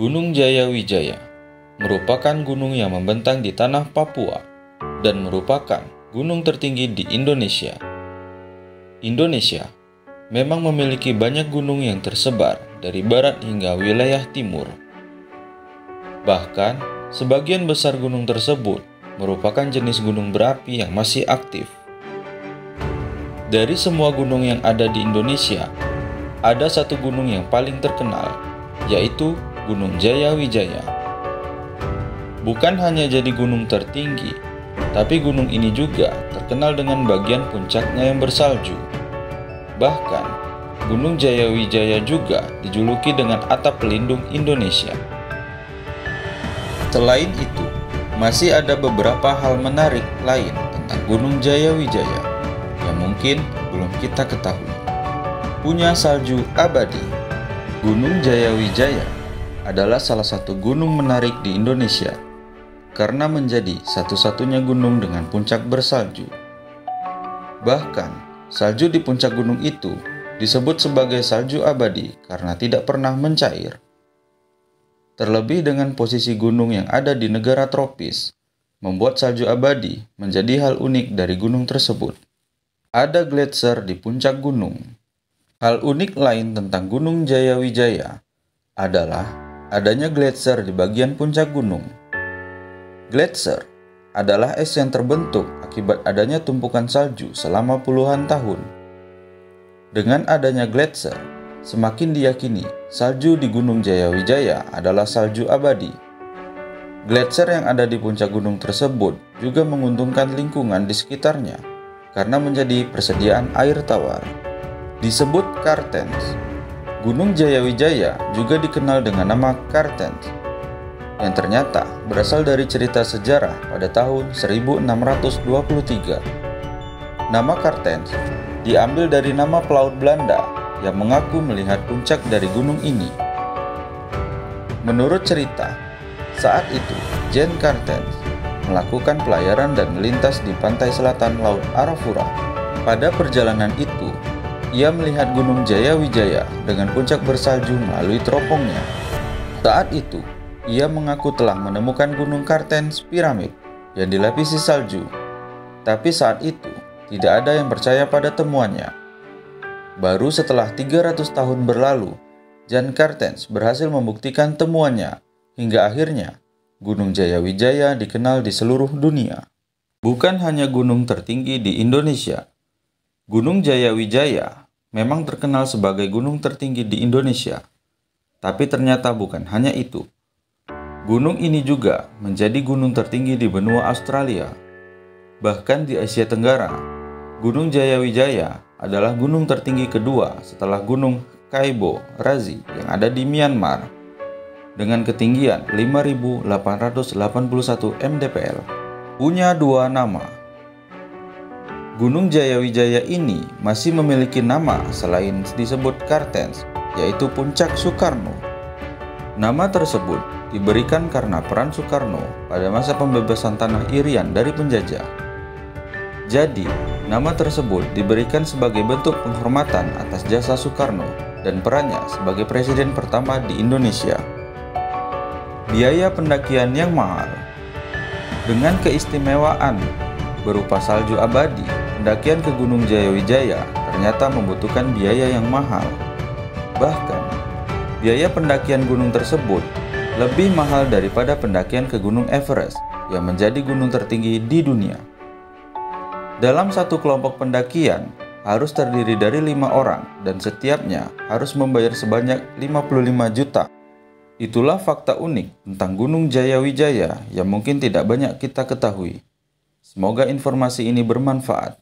Gunung Jayawijaya merupakan gunung yang membentang di tanah Papua dan merupakan gunung tertinggi di Indonesia. Indonesia memang memiliki banyak gunung yang tersebar dari barat hingga wilayah timur. Bahkan, sebagian besar gunung tersebut merupakan jenis gunung berapi yang masih aktif. Dari semua gunung yang ada di Indonesia, ada satu gunung yang paling terkenal, yaitu Gunung Jayawijaya. Bukan hanya jadi gunung tertinggi, tapi gunung ini juga terkenal dengan bagian puncaknya yang bersalju. Bahkan, Gunung Jayawijaya juga dijuluki dengan atap pelindung Indonesia. Selain itu, masih ada beberapa hal menarik lain tentang Gunung Jayawijaya yang mungkin belum kita ketahui. Punya salju abadi. Gunung Jayawijaya adalah salah satu gunung menarik di Indonesia karena menjadi satu-satunya gunung dengan puncak bersalju. Bahkan, salju di puncak gunung itu disebut sebagai salju abadi karena tidak pernah mencair. Terlebih dengan posisi gunung yang ada di negara tropis, membuat salju abadi menjadi hal unik dari gunung tersebut. Ada gletser di puncak gunung. Hal unik lain tentang Gunung Jayawijaya adalah adanya gletser di bagian puncak gunung. Gletser adalah es yang terbentuk akibat adanya tumpukan salju selama puluhan tahun. Dengan adanya gletser, semakin diyakini salju di Gunung Jayawijaya adalah salju abadi. Gletser yang ada di puncak gunung tersebut juga menguntungkan lingkungan di sekitarnya karena menjadi persediaan air tawar. Disebut Kartens. Gunung Jayawijaya juga dikenal dengan nama Kartens, yang ternyata berasal dari cerita sejarah pada tahun 1623. Nama Kartens diambil dari nama pelaut Belanda yang mengaku melihat puncak dari gunung ini. Menurut cerita, saat itu Jan Kartens melakukan pelayaran dan melintas di pantai selatan Laut Arafura. Pada perjalanan itu, ia melihat Gunung Jayawijaya dengan puncak bersalju melalui teropongnya. Saat itu, ia mengaku telah menemukan Gunung Kartens piramid yang dilapisi salju. Tapi saat itu, tidak ada yang percaya pada temuannya. Baru setelah 300 tahun berlalu, Jan Kartens berhasil membuktikan temuannya, hingga akhirnya Gunung Jayawijaya dikenal di seluruh dunia. Bukan hanya gunung tertinggi di Indonesia, Gunung Jayawijaya memang terkenal sebagai gunung tertinggi di Indonesia. Tapi ternyata bukan hanya itu. Gunung ini juga menjadi gunung tertinggi di benua Australia. Bahkan di Asia Tenggara, Gunung Jayawijaya adalah gunung tertinggi kedua setelah Gunung Kaibo Razi yang ada di Myanmar dengan ketinggian 5.881 mdpl. Punya dua nama. Gunung Jayawijaya ini masih memiliki nama selain disebut Kartens, yaitu Puncak Soekarno. Nama tersebut diberikan karena peran Soekarno pada masa pembebasan tanah Irian dari penjajah. Jadi, nama tersebut diberikan sebagai bentuk penghormatan atas jasa Soekarno dan perannya sebagai presiden pertama di Indonesia. Biaya pendakian yang mahal. Dengan keistimewaan berupa salju abadi, pendakian ke Gunung Jayawijaya ternyata membutuhkan biaya yang mahal. Bahkan, biaya pendakian gunung tersebut lebih mahal daripada pendakian ke Gunung Everest yang menjadi gunung tertinggi di dunia. Dalam satu kelompok pendakian harus terdiri dari 5 orang dan setiapnya harus membayar sebanyak 55 juta. Itulah fakta unik tentang Gunung Jayawijaya yang mungkin tidak banyak kita ketahui. Semoga informasi ini bermanfaat.